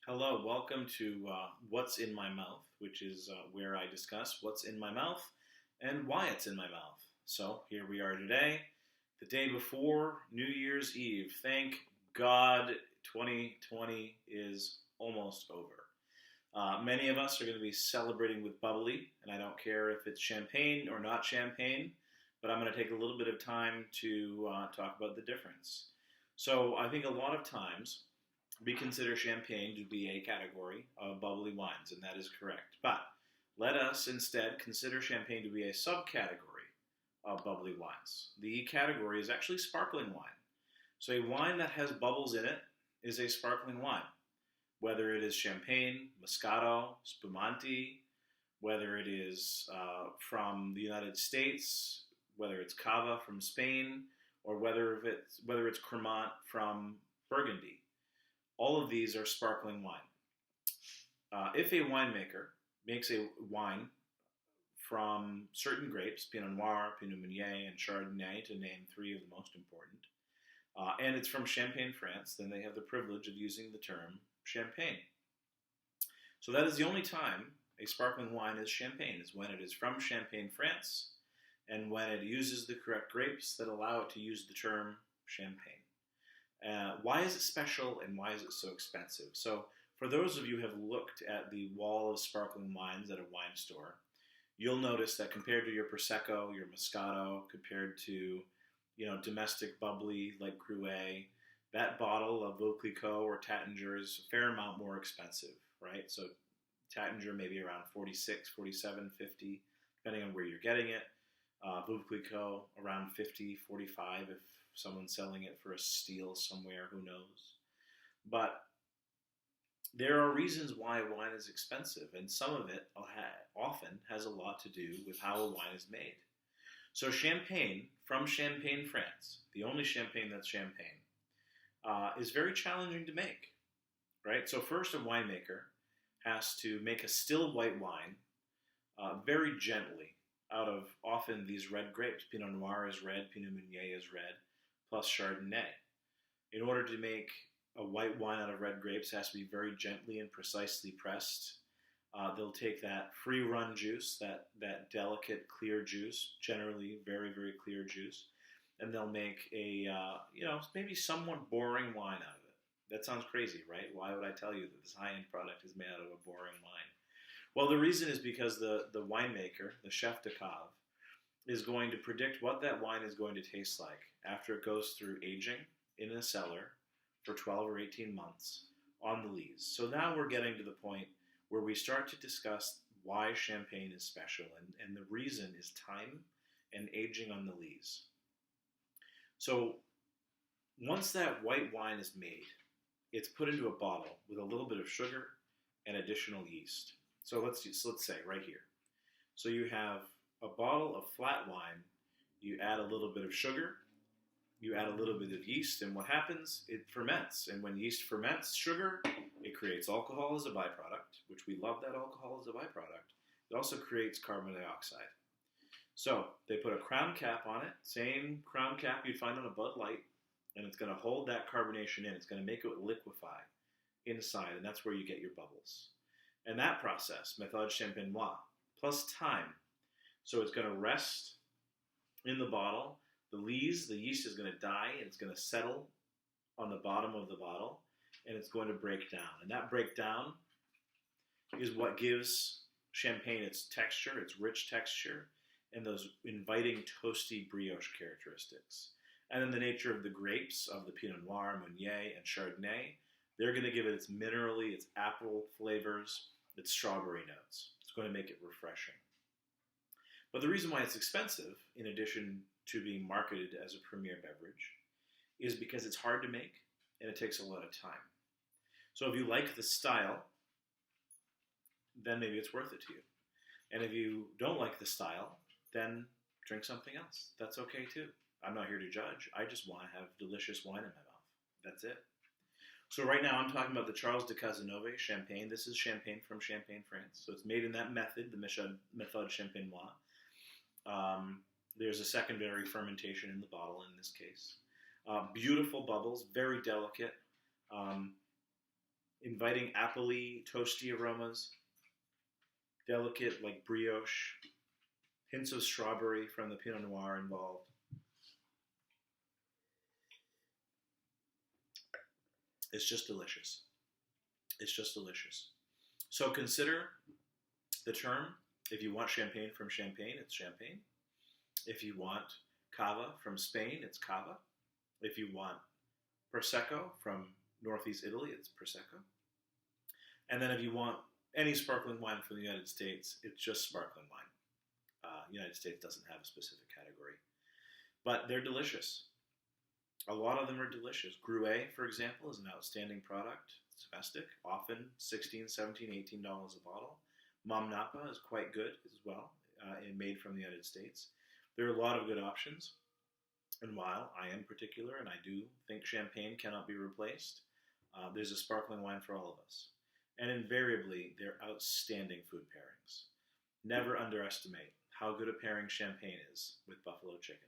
Hello, welcome to What's in My Mouth, which is where I discuss what's in my mouth and why it's in my mouth. So here we are today, the day before New Year's Eve. Thank God 2020 is almost over. Many of us are going to be celebrating with bubbly, and I don't care if it's champagne or not champagne, but I'm going to take a little bit of time to talk about the difference. So I think a lot of times we consider champagne to be a category of bubbly wines, and that is correct. But let us instead consider champagne to be a subcategory of bubbly wines. The category is actually sparkling wine. So a wine that has bubbles in it is a sparkling wine. Whether it is champagne, Moscato, Spumante, whether it is from the United States, whether it's Cava from Spain, or whether it's Cremant from Burgundy. All of these are sparkling wine. If a winemaker makes a wine from certain grapes, Pinot Noir, Pinot Meunier, and Chardonnay, to name three of the most important, and it's from Champagne, France, then they have the privilege of using the term champagne. So that is the only time a sparkling wine is champagne, is when it is from Champagne, France, and when it uses the correct grapes that allow it to use the term champagne. Why is it special and why is it so expensive? So, for those of you who have looked at the wall of sparkling wines at a wine store, you'll notice that compared to your Prosecco, your Moscato, compared to domestic bubbly like Gruet, that bottle of Veuve Clicquot or Taittinger is a fair amount more expensive, right? So Taittinger maybe around 46, 47, 50, depending on where you're getting it. Veuve Clicquot around 50, 45 if someone's selling it for a steal somewhere, who knows. But there are reasons why wine is expensive, and some of it often has a lot to do with how a wine is made. So champagne, from Champagne, France, the only champagne that's champagne, is very challenging to make, right? So first a winemaker has to make a still white wine very gently out of often these red grapes. Pinot Noir is red, Pinot Meunier is red, plus Chardonnay. In order to make a white wine out of red grapes, it has to be very gently and precisely pressed. They'll take that free run juice, that delicate clear juice, generally very, very clear juice, and they'll make a maybe somewhat boring wine out of it. That sounds crazy, right? Why would I tell you that this high-end product is made out of a boring wine? Well, the reason is because the winemaker, the chef de cave, is going to predict what that wine is going to taste like after it goes through aging in a cellar for 12 or 18 months on the lees. So now we're getting to the point where we start to discuss why champagne is special, and the reason is time and aging on the lees. So once that white wine is made, it's put into a bottle with a little bit of sugar and additional yeast. So let's say right here. So you have a bottle of flat wine, you add a little bit of sugar, you add a little bit of yeast, and what happens? It ferments. And when yeast ferments sugar, it creates alcohol as a byproduct, which we love that alcohol as a byproduct. It also creates carbon dioxide. So they put a crown cap on it, same crown cap you'd find on a Bud Light, and it's going to hold that carbonation in. It's going to make it liquefy inside, and that's where you get your bubbles. And that process, méthode champenoise, plus time. So it's going to rest in the bottle. The lees, the yeast is going to die, and it's going to settle on the bottom of the bottle, and it's going to break down. And that breakdown is what gives champagne its texture, its rich texture, and those inviting toasty brioche characteristics. And then the nature of the grapes, of the Pinot Noir, Meunier, and Chardonnay, they're going to give it its minerally, its apple flavors, its strawberry notes. It's going to make it refreshing. But the reason why it's expensive, in addition to being marketed as a premier beverage, is because it's hard to make and it takes a lot of time. So if you like the style, then maybe it's worth it to you. And if you don't like the style, then drink something else. That's okay too. I'm not here to judge. I just want to have delicious wine in my mouth. That's it. So right now I'm talking about the Charles de Cazanove champagne. This is champagne from Champagne, France. So it's made in that method, the méthode champenoise. There's a secondary fermentation in the bottle in this case. Beautiful bubbles, very delicate. inviting appley, toasty aromas, delicate like brioche, hints of strawberry from the Pinot Noir involved. It's just delicious. It's just delicious. So consider the term. If you want champagne from Champagne, it's champagne. If you want cava from Spain, it's cava. If you want prosecco from northeast Italy, it's prosecco. And then if you want any sparkling wine from the United States, it's just sparkling wine. United States doesn't have a specific category. But they're delicious. A lot of them are delicious. Gruet, for example, is an outstanding product. It's domestic, often $16, $17, $18 a bottle. Mam Napa is quite good as well, and made from the United States. There are a lot of good options. And while I am particular, and I do think champagne cannot be replaced, there's a sparkling wine for all of us. And invariably, they're outstanding food pairings. Never underestimate how good a pairing champagne is with buffalo chicken.